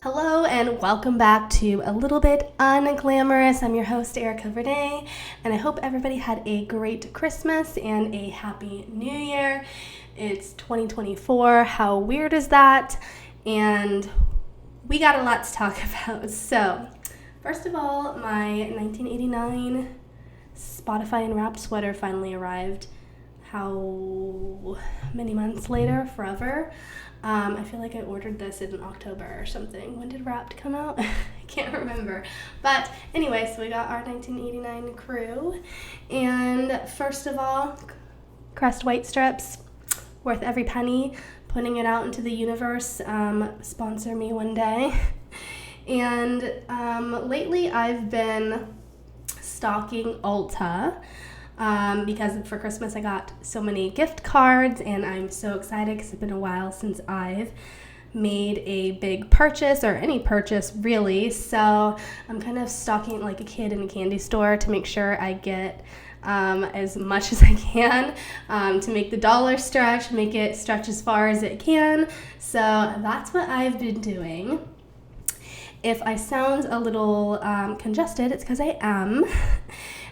Hello and welcome back to A Little Bit Unglamorous. I'm your host, Erica Verde, and I hope everybody had a great Christmas and a happy New Year. It's 2024. How weird is that? And we got a lot to talk about. So, first of all, my 1989 Spotify Unwrapped sweater finally arrived. How many months later? Forever. I feel like I ordered this in October or something. When did Wrapped come out? I can't remember. But anyway, so we got our 1989 crew. And first of all, Crest White Strips, worth every penny. Putting it out into the universe. Sponsor me one day. And lately I've been stalking Ulta. Because for Christmas I got so many gift cards and I'm so excited because it's been a while since I've made a big purchase or any purchase really. So I'm kind of stalking like a kid in a candy store to make sure I get as much as I can to make the dollar stretch, make it stretch as far as it can. So that's what I've been doing. If I sound a little congested, it's because I am.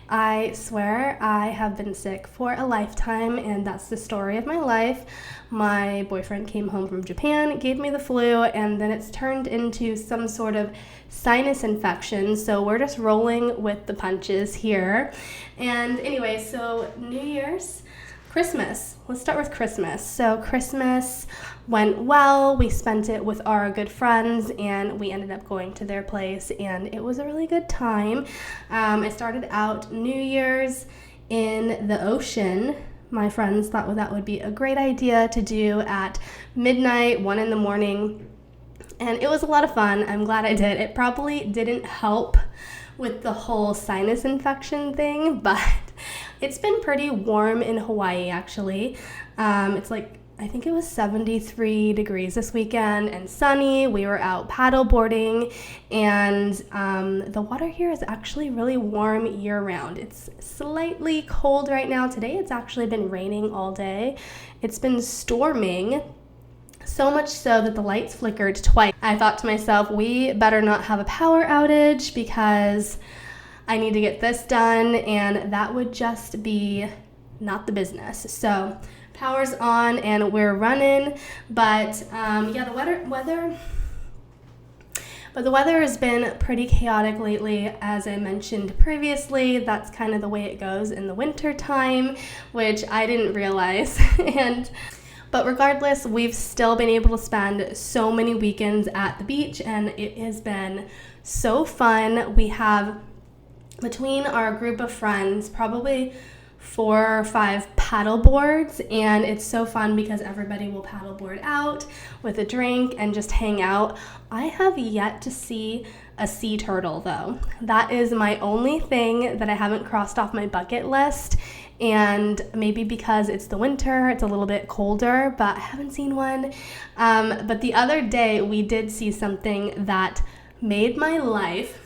I swear I have been sick for a lifetime, and that's the story of my life. My boyfriend came home from Japan, gave me the flu, and then it's turned into some sort of sinus infection, so we're just rolling with the punches here. And anyway, so New Year's, Christmas. Let's start with Christmas. So Christmas went well. We spent it with our good friends and we ended up going to their place and it was a really good time. I started out New Year's in the ocean. My friends thought that would be a great idea to do at midnight, 1 a.m. And it was a lot of fun. I'm glad I did. It probably didn't help with the whole sinus infection thing, but it's been pretty warm in Hawaii, actually. It's like, I think it was 73 degrees this weekend and sunny. We were out paddle boarding, and the water here is actually really warm year-round. It's slightly cold right now. Today it's actually been raining all day. It's been storming, so much so that the lights flickered twice. I thought to myself, we better not have a power outage because I need to get this done, and that would just be not the business. So power's on and we're running, but the weather has been pretty chaotic lately. As I mentioned previously, that's kind of the way it goes in the winter time, which I didn't realize. But regardless, we've still been able to spend so many weekends at the beach, and it has been so fun. We have, between our group of friends, probably 4 or 5 paddle boards, and it's so fun because everybody will paddle board out with a drink and just hang out. I have yet to see a sea turtle though. That is my only thing that I haven't crossed off my bucket list, and maybe because it's the winter, it's a little bit colder, but I haven't seen one. But the other day we did see something that made my life.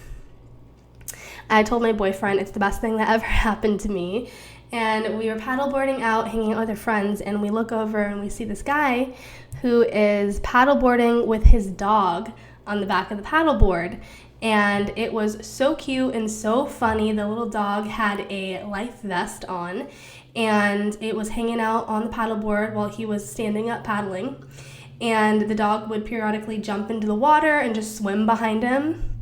I told my boyfriend it's the best thing that ever happened to me. And we were paddleboarding out, hanging out with our friends, and we look over and we see this guy who is paddleboarding with his dog on the back of the paddleboard. And it was so cute and so funny. The little dog had a life vest on, and it was hanging out on the paddleboard while he was standing up paddling. And the dog would periodically jump into the water and just swim behind him.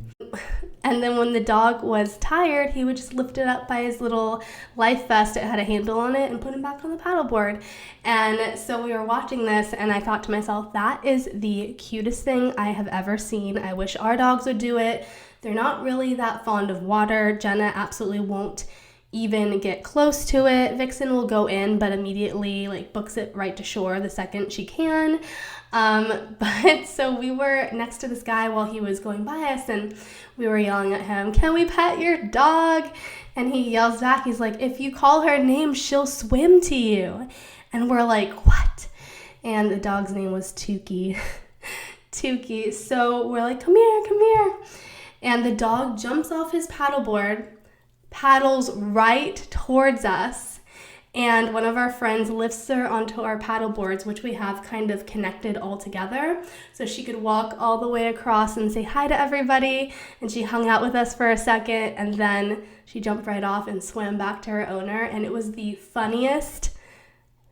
And then when the dog was tired, he would just lift it up by his little life vest. It had a handle on it, and put him back on the paddleboard. And so we were watching this, and I thought to myself, that is the cutest thing I have ever seen. I wish our dogs would do it. They're not really that fond of water. Jenna absolutely won't even get close to it. Vixen will go in, but immediately books it right to shore the second she can. But so we were next to this guy while he was going by us, and we were yelling at him, "Can we pet your dog?" And he yells back, he's like, "If you call her name, she'll swim to you." And we're like, "What?" And the dog's name was Tukey. Tukey. So we're like, "Come here, come here." And the dog jumps off his paddleboard, paddles right towards us, and one of our friends lifts her onto our paddle boards, which we have kind of connected all together, so she could walk all the way across and say hi to everybody. And she hung out with us for a second, and then she jumped right off and swam back to her owner, and it was the funniest,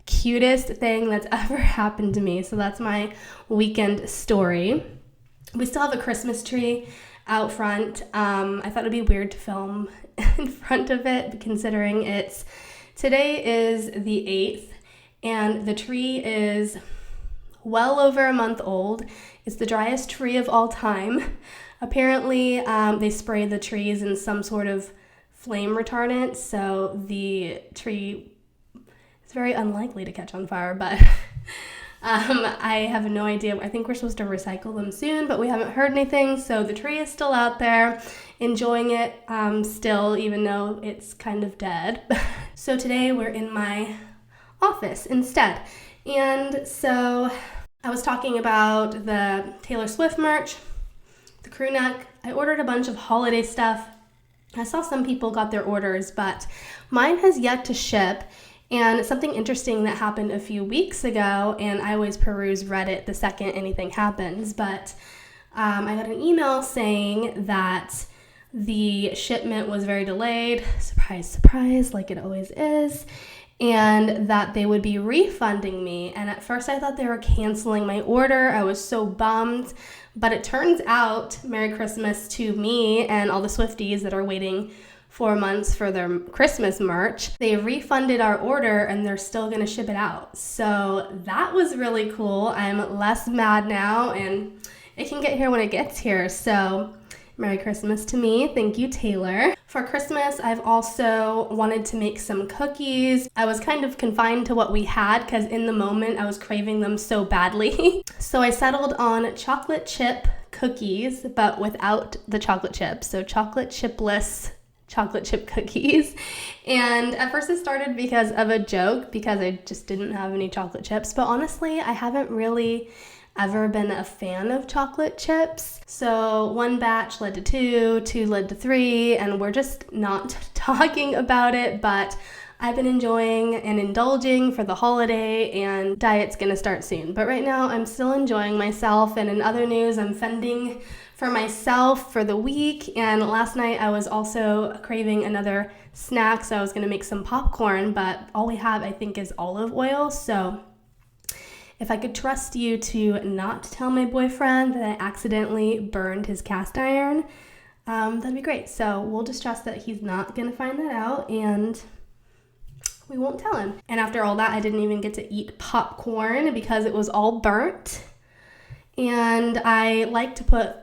cutest thing that's ever happened to me. So that's my weekend story. We still have a Christmas tree out front. I thought it'd be weird to film in front of it, considering today is the 8th, and the tree is well over a month old. It's the driest tree of all time. Apparently, they spray the trees in some sort of flame retardant, so the tree is very unlikely to catch on fire, but I have no idea. I think we're supposed to recycle them soon, but we haven't heard anything, so the tree is still out there, enjoying it still, even though it's kind of dead. So today we're in my office instead. And so I was talking about the Taylor Swift merch, the crew neck. I ordered a bunch of holiday stuff. I saw some people got their orders, but mine has yet to ship. And something interesting that happened a few weeks ago, and I always peruse Reddit the second anything happens, but I got an email saying that the shipment was very delayed, surprise, surprise, like it always is, and that they would be refunding me. And at first I thought they were canceling my order. I was so bummed, but it turns out, Merry Christmas to me and all the Swifties that are waiting 4 months for their Christmas merch. They refunded our order and they're still gonna ship it out. So that was really cool. I'm less mad now, and it can get here when it gets here. So Merry Christmas to me. Thank you, Taylor. For Christmas, I've also wanted to make some cookies. I was kind of confined to what we had because in the moment I was craving them so badly. So I settled on chocolate chip cookies, but without the chocolate chips. So chocolate chipless chocolate chip cookies. And at first it started because of a joke, because I just didn't have any chocolate chips. But honestly, I haven't really ever been a fan of chocolate chips. So one batch led to two led to three, and we're just not talking about it, but I've been enjoying and indulging for the holiday, and diet's gonna start soon. But right now I'm still enjoying myself. And in other news, I'm fending for myself for the week, and last night I was also craving another snack, so I was gonna make some popcorn, but all we have I think is olive oil. So if I could trust you to not tell my boyfriend that I accidentally burned his cast iron, that'd be great. So we'll just trust that he's not gonna find that out, and we won't tell him. And after all that, I didn't even get to eat popcorn because it was all burnt. And I like to put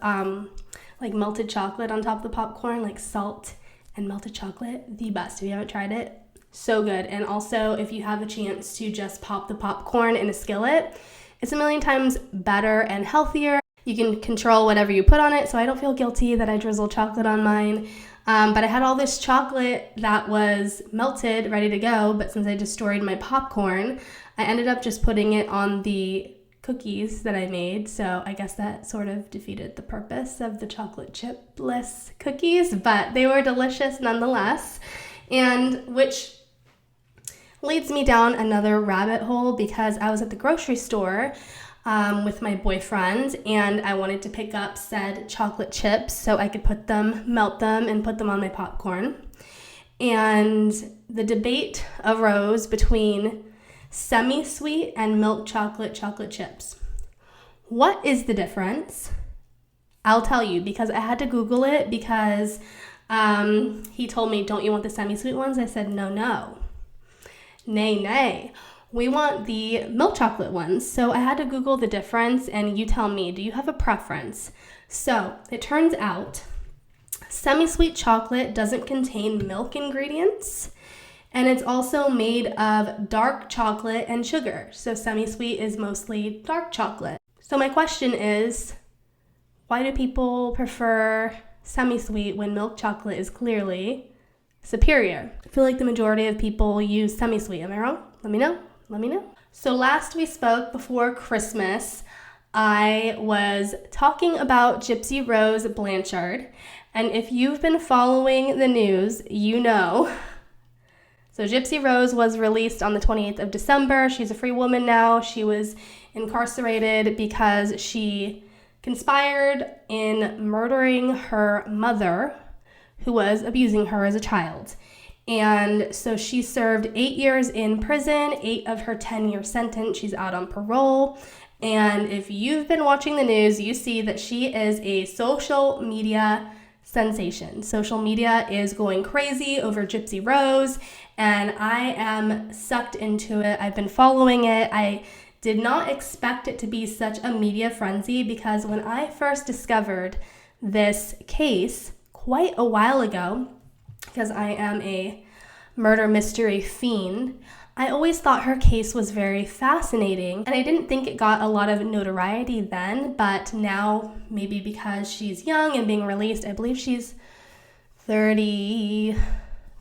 like melted chocolate on top of the popcorn, like salt and melted chocolate. The best. If you haven't tried it, so good. And also, if you have a chance to just pop the popcorn in a skillet, it's a million times better and healthier. You can control whatever you put on it, so I don't feel guilty that I drizzled chocolate on mine. But I had all this chocolate that was melted, ready to go, but since I destroyed my popcorn, I ended up just putting it on the cookies that I made. So I guess that sort of defeated the purpose of the chocolate chipless cookies, but they were delicious nonetheless. And which leads me down another rabbit hole, because I was at the grocery store with my boyfriend, and I wanted to pick up said chocolate chips so I could melt them, and put them on my popcorn. And the debate arose between semi-sweet and milk chocolate chips. What is the difference? I'll tell you, because I had to Google it, because he told me, don't you want the semi-sweet ones? I said, no. Nay. We want the milk chocolate ones. So I had to Google the difference, and you tell me, do you have a preference? So it turns out semi-sweet chocolate doesn't contain milk ingredients, and it's also made of dark chocolate and sugar. So semi-sweet is mostly dark chocolate. So my question is, why do people prefer semi-sweet when milk chocolate is clearly superior? I feel like the majority of people use semi-sweet. Am I wrong? Let me know. So last we spoke before Christmas, I was talking about Gypsy Rose Blanchard. And if you've been following the news, you know. It's So Gypsy Rose was released on the 28th of December. She's a free woman now. She was incarcerated because she conspired in murdering her mother, who was abusing her as a child. And so she served 8 years in prison, 8 of her 10-year sentence. She's out on parole. And if you've been watching the news, you see that she is a social media sensation. Social media is going crazy over Gypsy Rose, and I am sucked into it. I've been following it. I did not expect it to be such a media frenzy, because when I first discovered this case quite a while ago, because I am a murder mystery fiend, I always thought her case was very fascinating, and I didn't think it got a lot of notoriety then, but now, maybe because she's young and being released, I believe she's 30,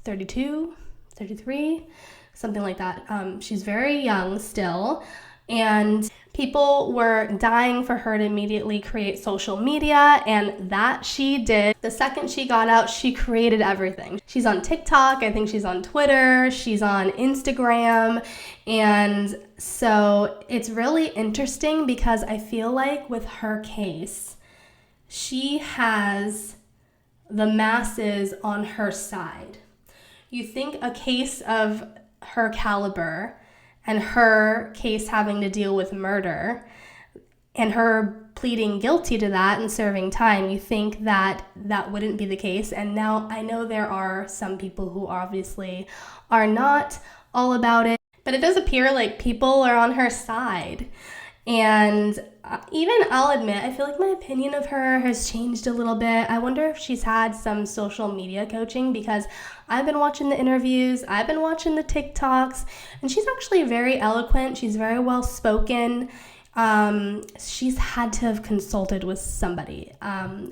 32, 33, something like that. She's very young still, and people were dying for her to immediately create social media, and that she did. The second she got out, she created everything. She's on TikTok, I think she's on Twitter, she's on Instagram, and so it's really interesting because I feel like with her case, she has the masses on her side. You think a case of her caliber and her case having to deal with murder and her pleading guilty to that and serving time, you think that that wouldn't be the case. And now I know there are some people who obviously are not all about it, but it does appear like people are on her side. And even I'll admit, I feel like my opinion of her has changed a little bit. I wonder if she's had some social media coaching, because I've been watching the interviews, I've been watching the TikToks, and she's actually very eloquent. She's very well spoken. She's had to have consulted with somebody.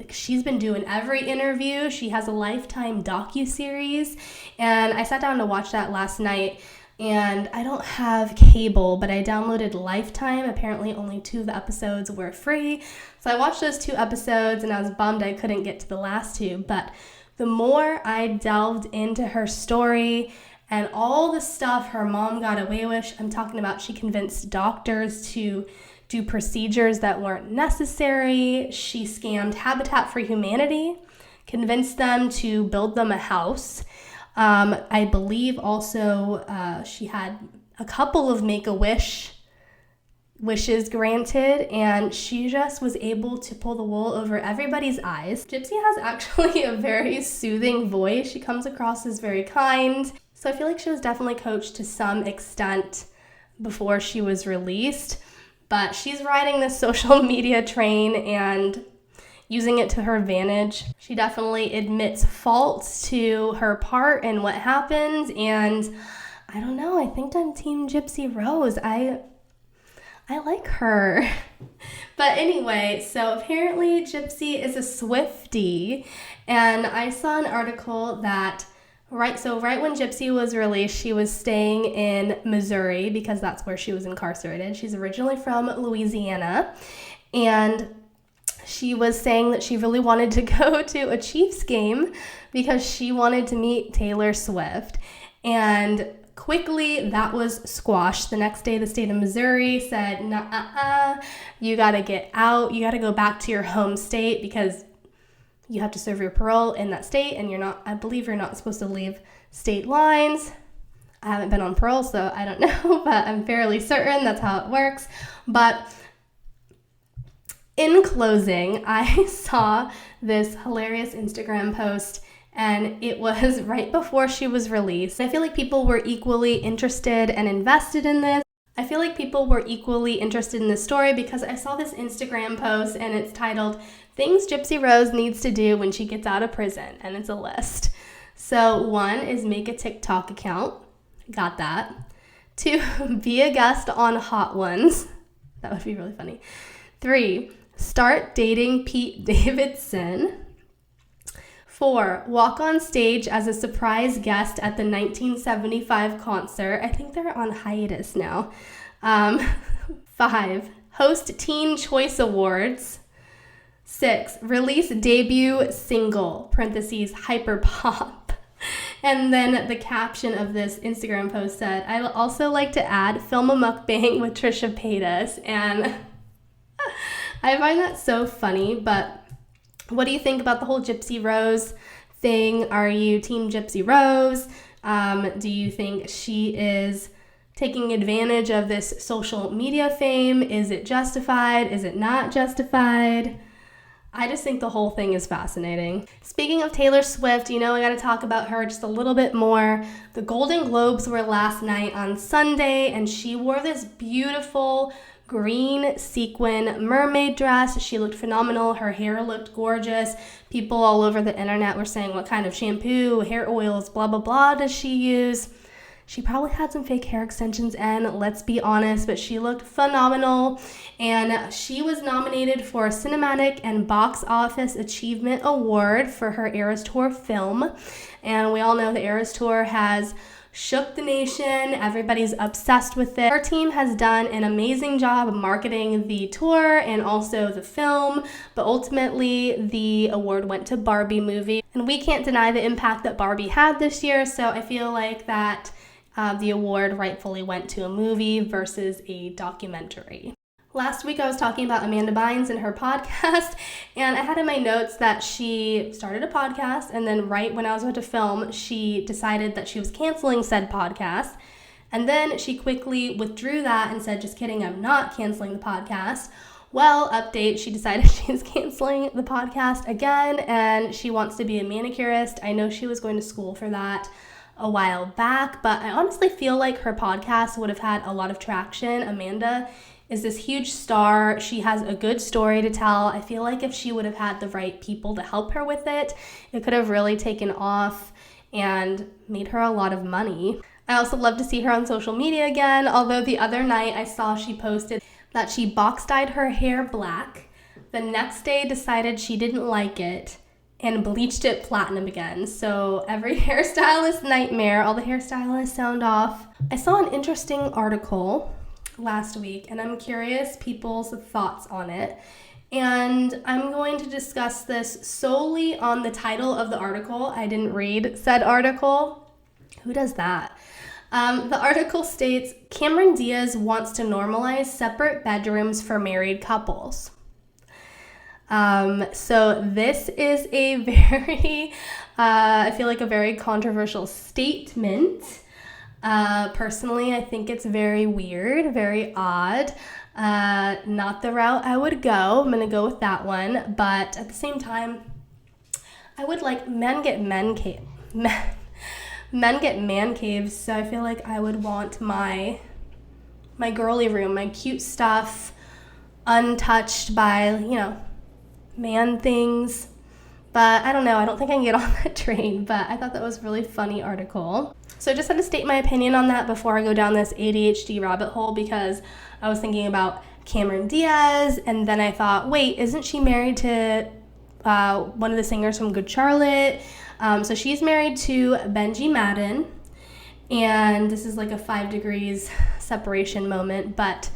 She's been doing every interview. She has a Lifetime docuseries, and I sat down to watch that last night. And I don't have cable, but I downloaded Lifetime. Apparently only 2 of the episodes were free. So I watched those 2 episodes, and I was bummed I couldn't get to the last 2. But the more I delved into her story and all the stuff her mom got away with, I'm talking about she convinced doctors to do procedures that weren't necessary. She scammed Habitat for Humanity, convinced them to build them a house. I believe also she had a couple of Make-A-Wish wishes granted, and she just was able to pull the wool over everybody's eyes. Gypsy has actually a very soothing voice. She comes across as very kind. So I feel like she was definitely coached to some extent before she was released, but she's riding this social media train and using it to her advantage. She definitely admits fault to her part in what happened, and I don't know, I think I'm Team Gypsy Rose. I like her. But anyway, so apparently Gypsy is a Swiftie, and I saw an article that right when Gypsy was released, she was staying in Missouri because that's where she was incarcerated. She's originally from Louisiana, and she was saying that she really wanted to go to a Chiefs game because she wanted to meet Taylor Swift. And quickly that was squashed. The next day, the state of Missouri said, you gotta get out. You gotta go back to your home state because you have to serve your parole in that state, and I believe you're not supposed to leave state lines. I haven't been on parole, so I don't know, but I'm fairly certain that's how it works. But in closing, I saw this hilarious Instagram post, and it was right before she was released. I feel like people were equally interested and invested in this. I feel like people were equally interested in this story because I saw this Instagram post, and it's titled, "Things Gypsy Rose Needs to Do When She Gets Out of Prison," and it's a list. So 1 is make a TikTok account. Got that. 2, be a guest on Hot Ones. That would be really funny. 3, start dating Pete Davidson. 4, walk on stage as a surprise guest at the 1975 concert. I think they're on hiatus now. 5, host Teen Choice Awards. 6, release debut single, parentheses, hyperpop. And then the caption of this Instagram post said, "I would also like to add, film a mukbang with Trisha Paytas." And I find that so funny, but what do you think about the whole Gypsy Rose thing? Are you team Gypsy Rose? Do you think she is taking advantage of this social media fame? Is it justified? Is it not justified? I just think the whole thing is fascinating. Speaking of Taylor Swift, I got to talk about her just a little bit more. The Golden Globes were last night on Sunday, and she wore this beautiful green sequin mermaid dress. She looked phenomenal. Her hair looked gorgeous. People all over the internet were saying, what kind of shampoo, hair oils, blah, blah, blah does she use? She probably had some fake hair extensions in, let's be honest, but she looked phenomenal. And she was nominated for a Cinematic and Box Office Achievement Award for her Eras Tour film. And we all know the Eras Tour has shook the nation. Everybody's obsessed with it. Her team has done an amazing job marketing the tour and also the film, but ultimately the award went to Barbie movie. And we can't deny the impact that Barbie had this year, so I feel like that the award rightfully went to a movie versus a documentary. Last week I was talking about Amanda Bynes and her podcast, and I had in my notes that she started a podcast, and then right when I was about to film, she decided that she was canceling said podcast, and then she quickly withdrew that and said, just kidding, I'm not canceling the podcast. Well, update, she decided she's canceling the podcast again, and she wants to be a manicurist. I know she was going to school for that a while back, but I honestly feel like her podcast would have had a lot of traction. Amanda is this huge star. She has a good story to tell. I feel like if she would have had the right people to help her with it, it could have really taken off and made her a lot of money. I also love to see her on social media again, although the other night I saw she posted that she box dyed her hair black, the next day decided she didn't like it, and bleached it platinum again. So every hairstylist nightmare, all the hairstylists sound off. I saw an interesting article last week, and I'm curious people's thoughts on it. And I'm going to discuss this solely on the title of the article. I didn't read said article. Who does that? The article states, Cameron Diaz wants to normalize separate bedrooms for married couples. So this is a very, I feel like a very controversial statement. Personally, I think it's very weird, very odd. Not the route I would go. I'm going to go with that one. But at the same time, I would like men get man caves. So I feel like I would want my girly room, my cute stuff, untouched by, man things. But I don't know, I don't think I can get on that train, but I thought that was a really funny article. So I just had to state my opinion on that before I go down this ADHD rabbit hole, because I was thinking about Cameron Diaz, and then I thought, wait, isn't she married to one of the singers from Good Charlotte? So she's married to Benji Madden, and this is like a 5 degrees separation moment, but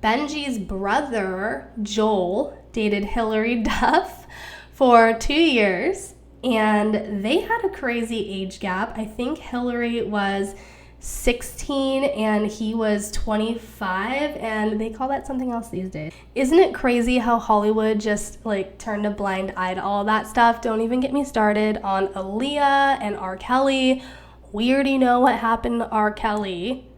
Benji's brother, Joel, dated Hilary Duff for 2 years, and they had a crazy age gap. I think Hilary was 16 and he was 25, and they call that something else these days. Isn't it crazy how Hollywood just turned a blind eye to all that stuff? Don't even get me started on Aaliyah and R. Kelly. We already know what happened to R. Kelly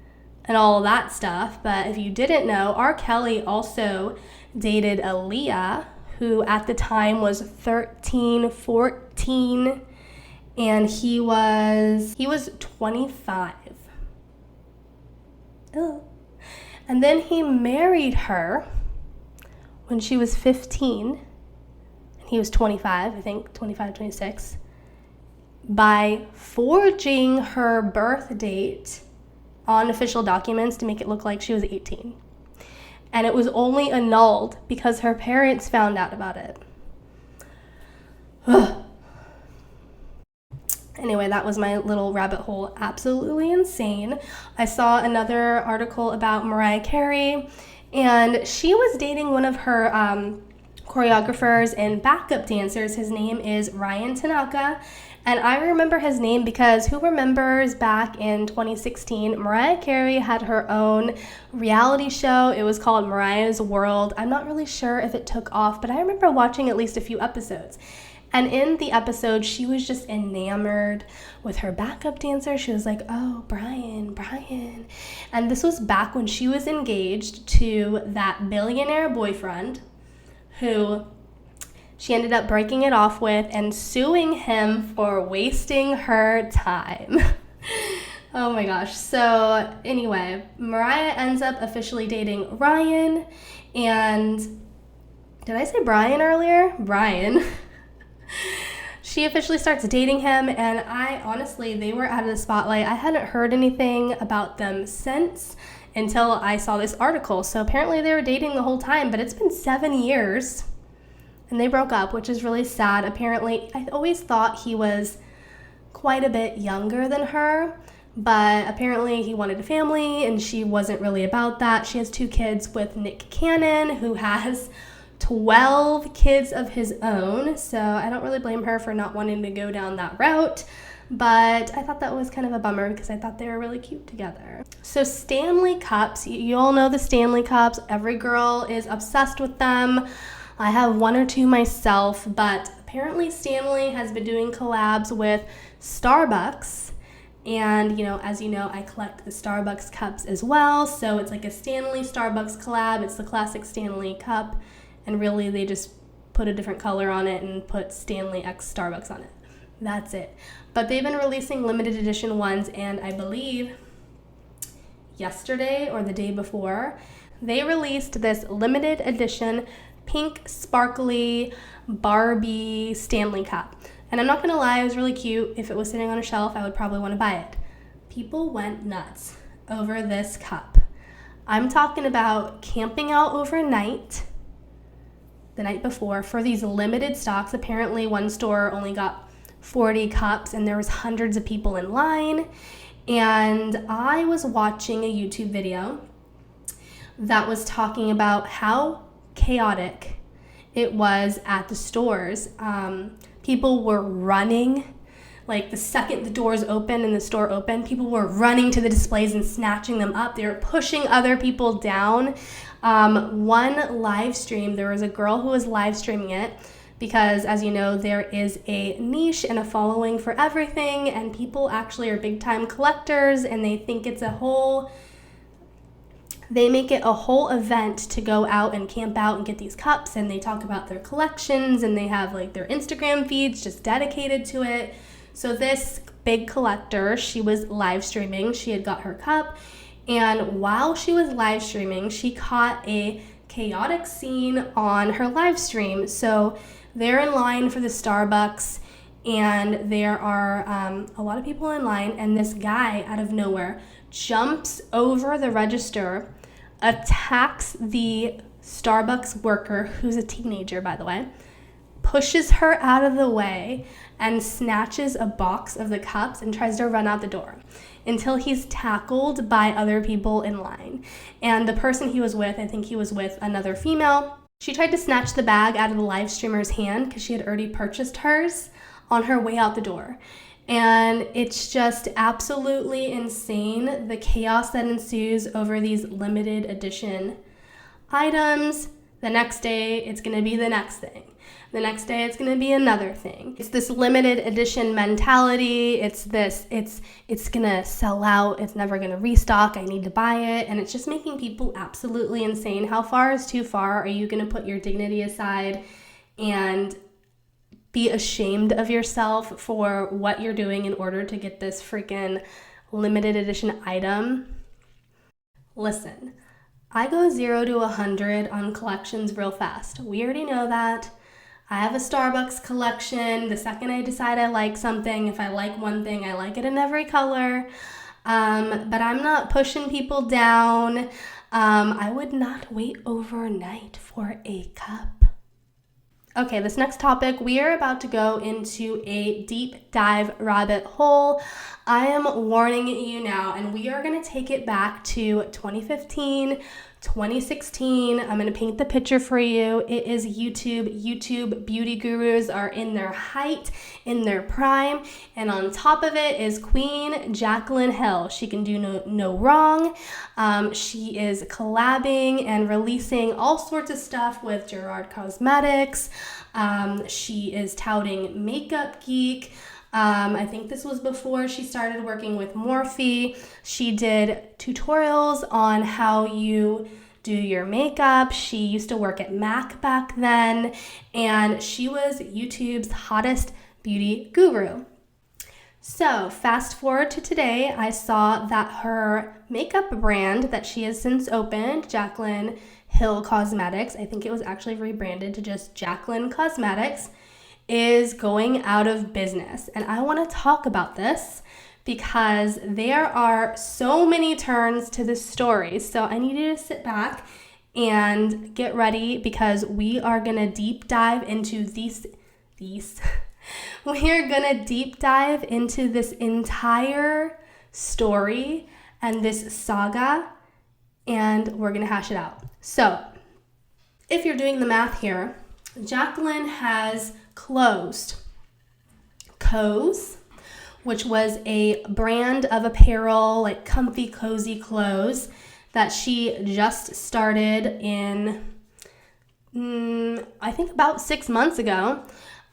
and all that stuff, but if you didn't know, R. Kelly also dated Aaliyah, who at the time was 13, 14, and he was 25. Ugh. And then he married her when she was 15, and he was 25, I think, 25, 26, by forging her birth date on official documents to make it look like she was 18. And it was only annulled because her parents found out about it. Anyway, that was my little rabbit hole. Absolutely insane. I saw another article about Mariah Carey, and she was dating one of her choreographers and backup dancers. His name is Ryan Tanaka, And I remember his name because who remembers back in 2016, Mariah Carey had her own reality show. It was called Mariah's World. I'm not really sure if it took off, but I remember watching at least a few episodes. And in the episode, she was just enamored with her backup dancer. She was like, oh, Brian. And this was back when she was engaged to that billionaire boyfriend who she ended up breaking it off with and suing him for wasting her time. Oh my gosh. So anyway, Mariah ends up officially dating Ryan. And did I say Brian earlier? Brian. She officially starts dating him, and they were out of the spotlight. I hadn't heard anything about them since until I saw this article. So apparently they were dating the whole time, but it's been 7 years. And they broke up, which is really sad. Apparently, I always thought he was quite a bit younger than her, but apparently he wanted a family, and she wasn't really about that. She has 2 kids with Nick Cannon, who has 12 kids of his own, so I don't really blame her for not wanting to go down that route. But I thought that was kind of a bummer because I thought they were really cute together. So Stanley Cups, you all know the Stanley Cups. Every girl is obsessed with them. I have 1 or 2 myself, but apparently Stanley has been doing collabs with Starbucks. And, as you know, I collect the Starbucks cups as well. So it's like a Stanley Starbucks collab. It's the classic Stanley Cup. And really, they just put a different color on it and put Stanley X Starbucks on it. That's it. But they've been releasing limited edition ones, and I believe yesterday or the day before, they released this limited edition pink sparkly Barbie Stanley Cup. And I'm not gonna lie, it was really cute. If it was sitting on a shelf, I would probably want to buy it. People went nuts over this cup. I'm talking about camping out overnight the night before for these limited stocks. Apparently one store only got 40 cups and there was hundreds of people in line. And I was watching a YouTube video that was talking about how chaotic it was at the stores. People were running, like the second the doors opened and the store opened, people were running to the displays and snatching them up. They were pushing other people down. One live stream, there was a girl who was live streaming it because, as you know, there is a niche and a following for everything, and people actually are big time collectors, and they think it's they make it a whole event to go out and camp out and get these cups, and they talk about their collections, and they have like their Instagram feeds just dedicated to it. So this big collector, she was live streaming. She had got her cup, and while she was live streaming, she caught a chaotic scene on her live stream. So they're in line for the Starbucks, and there are a lot of people in line, and this guy out of nowhere jumps over the register, attacks the Starbucks worker, who's a teenager, by the way, pushes her out of the way, and snatches a box of the cups and tries to run out the door until he's tackled by other people in line. And the person he was with, I think he was with another female, she tried to snatch the bag out of the live streamer's hand because she had already purchased hers on her way out the door. And it's just absolutely insane, the chaos that ensues over these limited edition items. The next day, it's going to be the next thing. The next day, it's going to be another thing. It's this limited edition mentality. It's going to sell out. It's never going to restock. I need to buy it. And it's just making people absolutely insane. How far is too far? Are you going to put your dignity aside and be ashamed of yourself for what you're doing in order to get this freaking limited edition item? Listen, I go 0 to 100 on collections real fast. We already know that. I have a Starbucks collection. The second I decide I like something, if I like one thing, I like it in every color. But I'm not pushing people down. I would not wait overnight for a cup. Okay, this next topic, we are about to go into a deep dive rabbit hole. I am warning you now, and we are going to take it back to 2015, 2016. I'm going to paint the picture for you. It is YouTube. YouTube beauty gurus are in their height, in their prime. And on top of it is Queen Jaclyn Hill. She can do no wrong. She is collabing and releasing all sorts of stuff with Gypsy Cosmetics. She is touting Makeup Geek. I think this was before she started working with Morphe. She did tutorials on how you do your makeup. She used to work at MAC back then, and she was YouTube's hottest beauty guru. So fast forward to today, I saw that her makeup brand that she has since opened, Jaclyn Hill Cosmetics, I think it was actually rebranded to just Jaclyn Cosmetics, is going out of business. And I want to talk about this because there are so many turns to this story. So I need you to sit back and get ready because we are going to deep dive into these. We are going to deep dive into this entire story and this saga, and we're going to hash it out. So if you're doing the math here, Jaclyn has closed Co's, which was a brand of apparel, like comfy, cozy clothes that she just started in, I think about 6 months ago.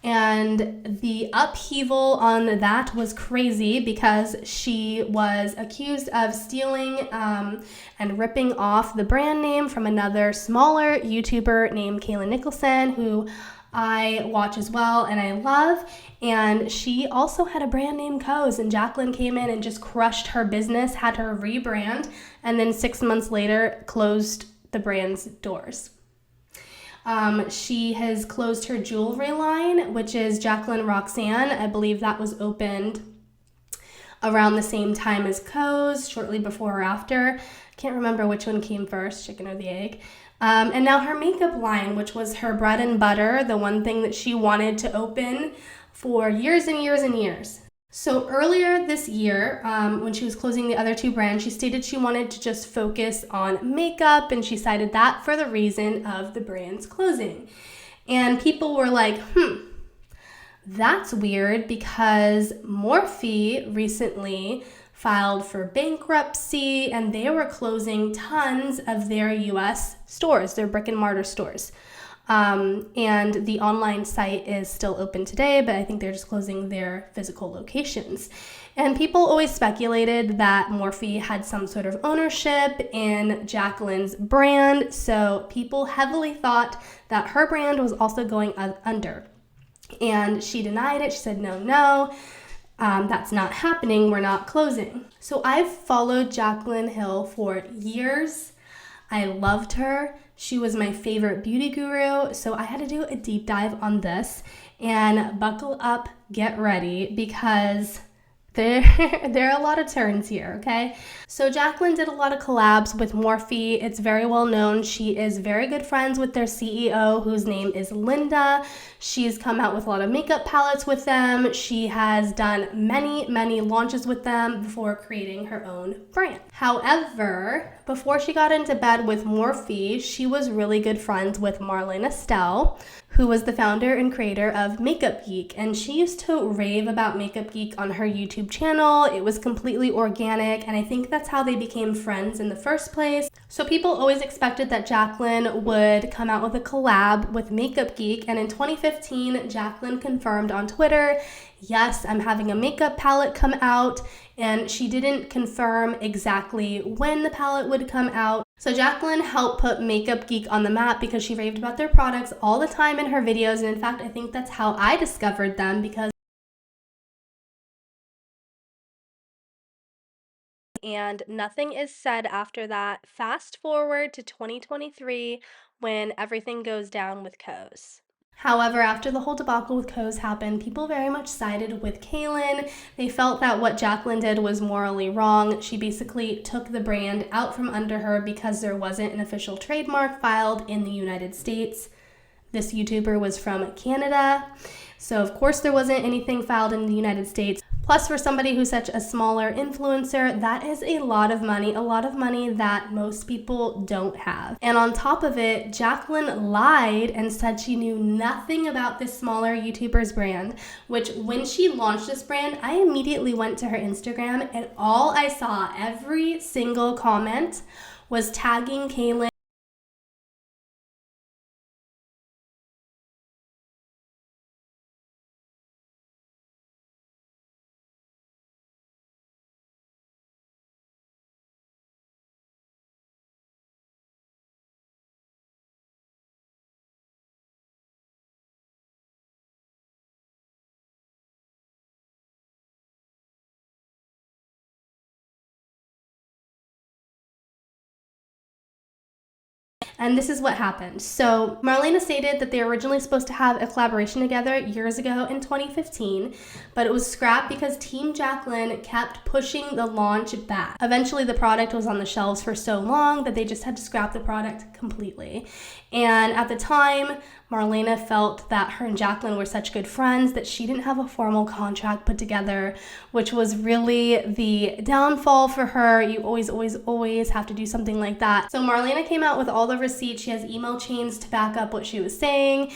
And the upheaval on that was crazy because she was accused of stealing and ripping off the brand name from another smaller YouTuber named Kayla Nicholson, who I watch as well and I love. And she also had a brand name Co's, and Jaclyn came in and just crushed her business, had her rebrand, and then 6 months later closed the brand's doors. She has closed her jewelry line, which is Jaclyn Roxanne. I believe that was opened around the same time as Co's, shortly before or after. Can't remember which one came first, chicken or the egg. And now her makeup line, which was her bread and butter, the one thing that she wanted to open for years and years and years. So earlier this year, when she was closing the other two brands, she stated she wanted to just focus on makeup, and she cited that for the reason of the brand's closing. And people were like, that's weird because Morphe recently filed for bankruptcy and they were closing tons of their US stores, their brick and mortar stores. And the online site is still open today, but I think they're just closing their physical locations. And people always speculated that Morphe had some sort of ownership in Jaclyn's brand, so people heavily thought that her brand was also going under. And she denied it. She said, no, that's not happening. We're not closing. So I've followed Jaclyn Hill for years. I loved her. She was my favorite beauty guru, so I had to do a deep dive on this. And buckle up, get ready, because there are a lot of turns here, okay? So Jaclyn did a lot of collabs with Morphe. It's very well known. She is very good friends with their CEO, whose name is Linda. She's come out with a lot of makeup palettes with them. She has done many launches with them before creating her own brand. However, before she got into bed with Morphe, she was really good friends with Marlene Estelle, who was the founder and creator of Makeup Geek. And she used to rave about Makeup Geek on her YouTube channel. It was completely organic, and I think that's how they became friends in the first place. So people always expected that Jaclyn would come out with a collab with Makeup Geek, and in 2015, Jaclyn confirmed on Twitter, yes, I'm having a makeup palette come out, and she didn't confirm exactly when the palette would come out. So Jaclyn helped put Makeup Geek on the map because she raved about their products all the time in her videos, and in fact, I think that's how I discovered them, because and nothing is said after that. Fast forward to 2023 when everything goes down with Co's. However, after the whole debacle with Co's happened, people very much sided with Kaylin. They felt that what Jaclyn did was morally wrong. She basically took the brand out from under her because there wasn't an official trademark filed in the United States. This YouTuber was from Canada, so of course there wasn't anything filed in the United States. Plus, for somebody who's such a smaller influencer, that is a lot of money that most people don't have. And on top of it, Jaclyn lied and said she knew nothing about this smaller YouTuber's brand, which when she launched this brand, I immediately went to her Instagram and all I saw, every single comment was tagging Kaylin. And this is what happened. So Marlena stated that they were originally supposed to have a collaboration together years ago in 2015, but it was scrapped because Team Jaclyn kept pushing the launch back. Eventually, the product was on the shelves for so long that they just had to scrap the product completely. And at the time, Marlena felt that her and Jaclyn were such good friends that she didn't have a formal contract put together, which was really the downfall for her. You always have to do something like that. So Marlena came out with all the receipts. She has email chains to back up what she was saying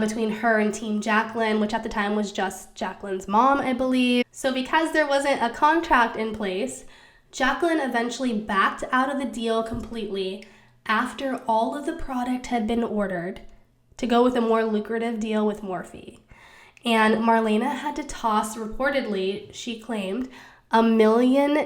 between her and Team Jaclyn, which at the time was just Jaclyn's mom, I believe. So because there wasn't a contract in place, Jaclyn eventually backed out of the deal completely after all of the product had been ordered to go with a more lucrative deal with Morphe. And Marlena had to toss, reportedly, she claimed, $1 million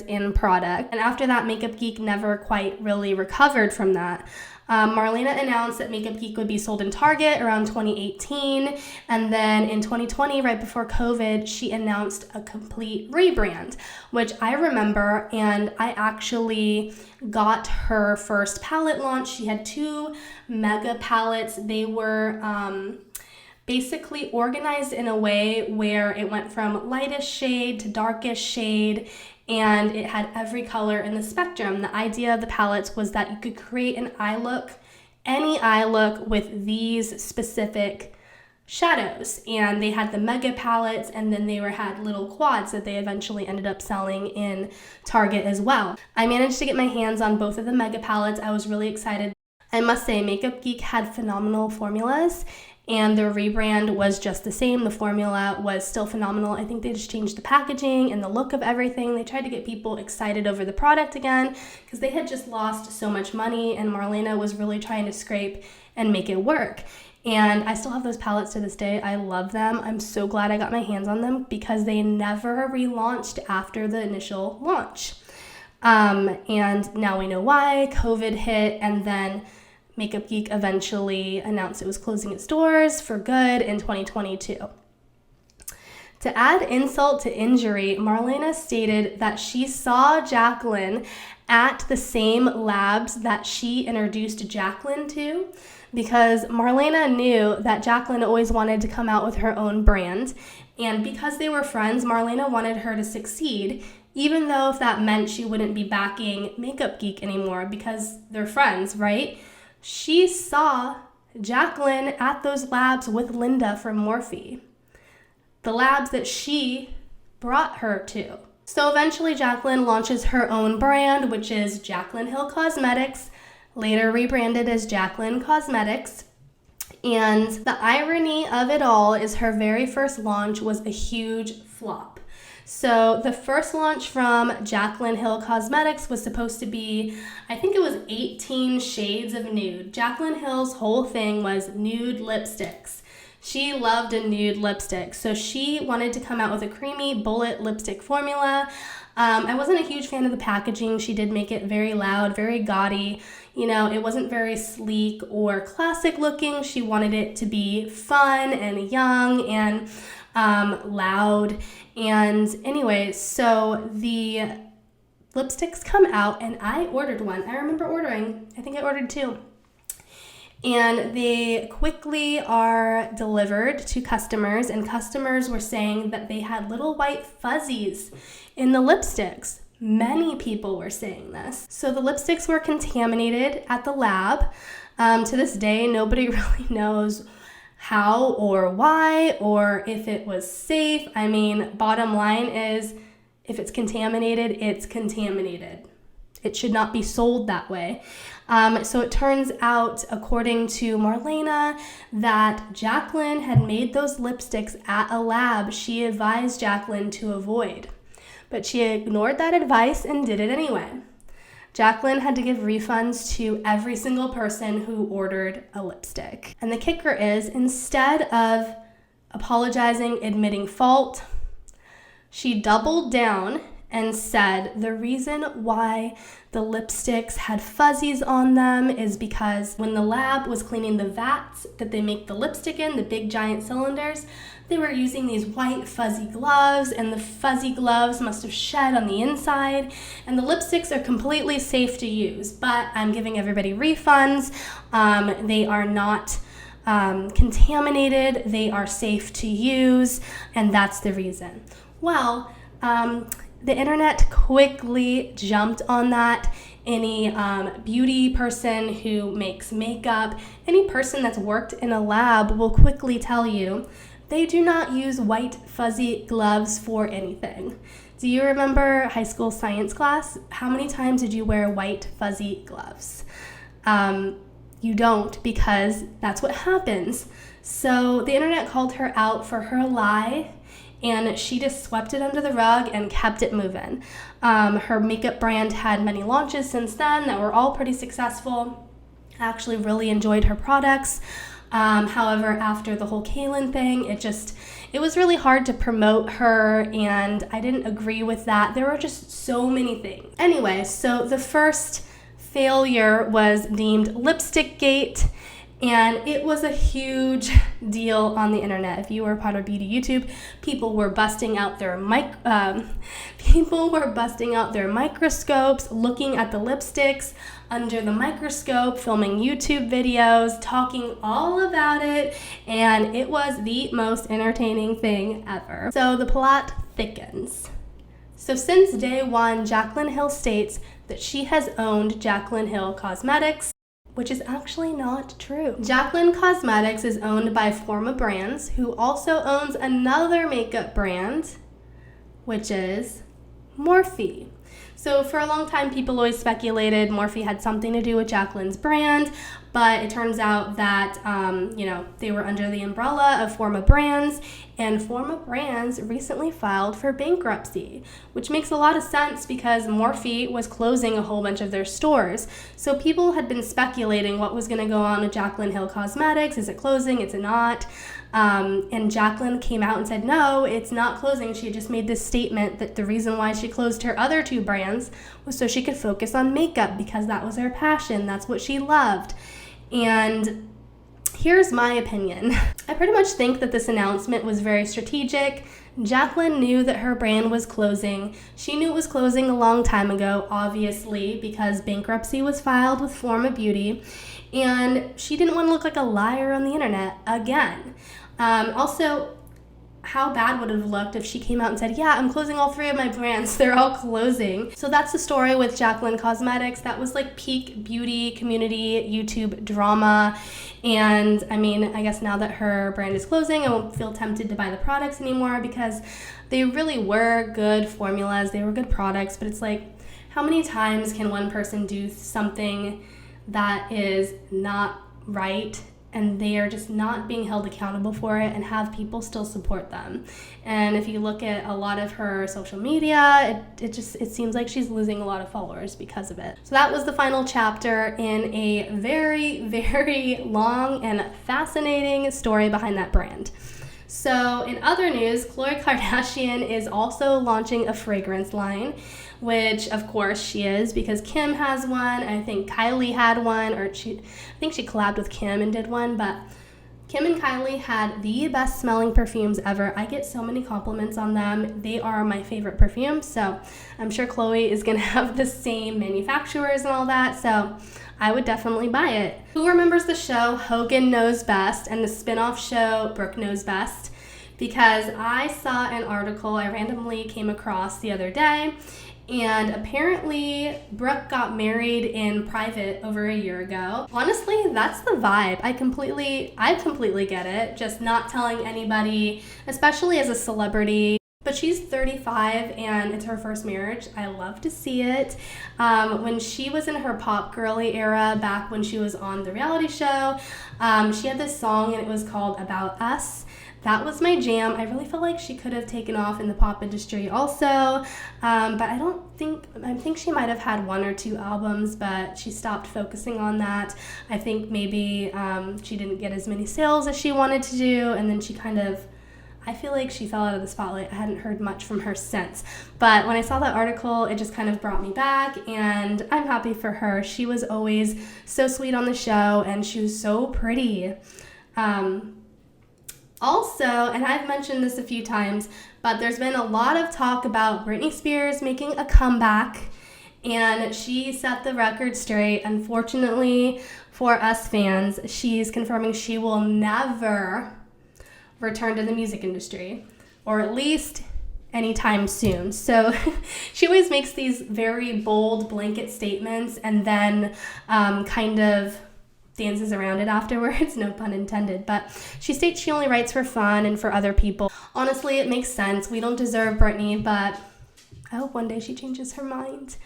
in product. And after that, Makeup Geek never quite really recovered from that. Marlena announced that Makeup Geek would be sold in Target around 2018. And then in 2020, right before COVID, she announced a complete rebrand, which I remember. And I actually got her first palette launch. She had 2 mega palettes. They were basically organized in a way where it went from lightest shade to darkest shade, and it had every color in the spectrum. The idea of the palettes was that you could create an eye look, any eye look, with these specific shadows. And they had the mega palettes, and then they had little quads that they eventually ended up selling in Target as well. I managed to get my hands on both of the mega palettes. I was really excited. I must say, Makeup Geek had phenomenal formulas, and their rebrand was just the same. The formula was still phenomenal. I think they just changed the packaging and the look of everything. They tried to get people excited over the product again because they had just lost so much money, and Marlena was really trying to scrape and make it work. And I still have those palettes to this day. I love them. I'm so glad I got my hands on them because they never relaunched after the initial launch. And now we know why. COVID hit, and then Makeup Geek eventually announced it was closing its doors for good in 2022. To add insult to injury, Marlena stated that she saw Jaclyn at the same labs that she introduced Jaclyn to, because Marlena knew that Jaclyn always wanted to come out with her own brand, and because they were friends, Marlena wanted her to succeed, even though if that meant she wouldn't be backing Makeup Geek anymore because they're friends, right? She saw Jaclyn at those labs with Linda from Morphe, the labs that she brought her to. So eventually Jaclyn launches her own brand, which is Jaclyn Hill Cosmetics, later rebranded as Jaclyn Cosmetics. And the irony of it all is her very first launch was a huge flop. So the first launch from Jaclyn Hill Cosmetics was supposed to be, I think it was 18 shades of nude. Jaclyn Hill's whole thing was nude lipsticks. She loved a nude lipstick, so she wanted to come out with a creamy bullet lipstick formula. I wasn't a huge fan of the packaging. She did make it very loud, very gaudy. You know, it wasn't very sleek or classic looking. She wanted it to be fun and young and loud. And anyway, so the lipsticks come out, and I ordered one. I remember ordering. I think I ordered 2. And they quickly are delivered to customers, and customers were saying that they had little white fuzzies in the lipsticks. Many people were saying this. So the lipsticks were contaminated at the lab. To this day, nobody really knows how or why, or if it was safe. I mean, bottom line is, if it's contaminated, it's contaminated. It should not be sold that way. So it turns out, according to Marlena, that Jaclyn had made those lipsticks at a lab she advised Jaclyn to avoid. But she ignored that advice and did it anyway. Jaclyn had to give refunds to every single person who ordered a lipstick. And the kicker is, instead of apologizing, admitting fault, she doubled down and said the reason why the lipsticks had fuzzies on them is because when the lab was cleaning the vats that they make the lipstick in, the big giant cylinders, they were using these white fuzzy gloves, and the fuzzy gloves must have shed on the inside, and the lipsticks are completely safe to use, but I'm giving everybody refunds. They are not contaminated, they are safe to use, and that's the reason. Well, the internet quickly jumped on that. Any beauty person who makes makeup, any person that's worked in a lab will quickly tell you they do not use white fuzzy gloves for anything. Do you remember high school science class? How many times did you wear white fuzzy gloves? You don't, because that's what happens. So the internet called her out for her lie, and she just swept it under the rug and kept it moving. Her makeup brand had many launches since then that were all pretty successful. I actually really enjoyed her products. However, after the whole Kaylin thing, it was really hard to promote her, and I didn't agree with that. There were just so many things. Anyway, so the first failure was deemed Lipstick Gate, and it was a huge deal on the internet. If you were part of beauty YouTube, people were busting out their microscopes, looking at the lipsticks under the microscope, filming YouTube videos, talking all about it, and it was the most entertaining thing ever. So the plot thickens. So since day one, Jaclyn Hill states that she has owned Jaclyn Hill Cosmetics, which is actually not true. Jaclyn Cosmetics is owned by Forma Brands, who also owns another makeup brand, which is Morphe. So for a long time, people always speculated Morphe had something to do with Jaclyn's brand, but it turns out that, they were under the umbrella of Forma Brands, and Forma Brands recently filed for bankruptcy, which makes a lot of sense because Morphe was closing a whole bunch of their stores. So people had been speculating what was going to go on with Jaclyn Hill Cosmetics. Is it closing? Is it not? And Jaclyn came out and said, no, it's not closing. She had just made this statement that the reason why she closed her other two brands was so she could focus on makeup because that was her passion. That's what she loved. And here's my opinion. I pretty much think that this announcement was very strategic. Jaclyn knew that her brand was closing. She knew it was closing a long time ago, obviously, because bankruptcy was filed with Forma Beauty, and she didn't want to look like a liar on the internet again. Also, how bad would it have looked if she came out and said, yeah, I'm closing all three of my brands. They're all closing. So that's the story with Jaclyn Cosmetics. That was like peak beauty community YouTube drama. And I mean, I guess now that her brand is closing, I won't feel tempted to buy the products anymore because they really were good formulas. They were good products, but it's like, how many times can one person do something that is not right and they are just not being held accountable for it and have people still support them? And if you look at a lot of her social media, it seems like she's losing a lot of followers because of it. So that was the final chapter in a very, very long and fascinating story behind that brand. So in other news, Khloe Kardashian is also launching a fragrance line, which of course she is because Kim has one. I think Kylie had one, I think she collabed with Kim and did one, but Kim and Kylie had the best smelling perfumes ever. I get so many compliments on them. They are my favorite perfumes, so I'm sure Khloe is gonna have the same manufacturers and all that, so I would definitely buy it. Who remembers the show Hogan Knows Best and the spin-off show Brooke Knows Best? Because I saw an article I randomly came across the other day, And apparently Brooke got married in private over a year ago. Honestly, that's the vibe. I completely get it. Just not telling anybody, especially as a celebrity. But she's 35 and it's her first marriage. I love to see it. When she was in her pop girly era, back when she was on the reality show, she had this song and it was called About Us. That was my jam. I really feel like she could have taken off in the pop industry also, but I think she might have had 1 or 2 albums, but she stopped focusing on that. I think maybe she didn't get as many sales as she wanted to do, and then I feel like she fell out of the spotlight. I hadn't heard much from her since. But when I saw that article, it just kind of brought me back, and I'm happy for her. She was always so sweet on the show, and she was so pretty. Also, and I've mentioned this a few times, but there's been a lot of talk about Britney Spears making a comeback, and she set the record straight. Unfortunately for us fans, she's confirming she will never return to the music industry, or at least anytime soon. So she always makes these very bold blanket statements and then kind of dances around it afterwards, no pun intended. But she states she only writes for fun and for other people. Honestly, it makes sense. We don't deserve Britney, but I hope one day she changes her mind.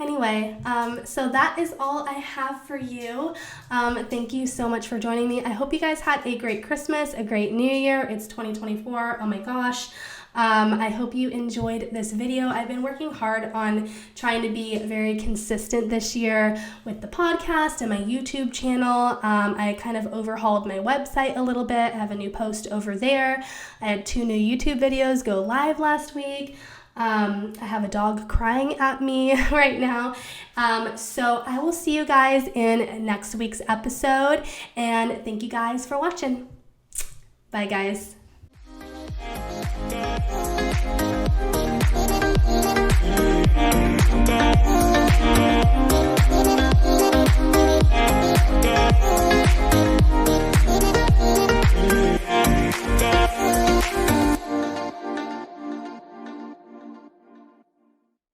Anyway, so that is all I have for you. Thank you so much for joining me. I hope you guys had a great Christmas, a great New Year. It's 2024. Oh my gosh. I hope you enjoyed this video. I've been working hard on trying to be very consistent this year with the podcast and my YouTube channel. I kind of overhauled my website a little bit. I have a new post over there. I had 2 new YouTube videos go live last week. I have a dog crying at me right now. So I will see you guys in next week's episode, and thank you guys for watching. Bye guys. Yeah.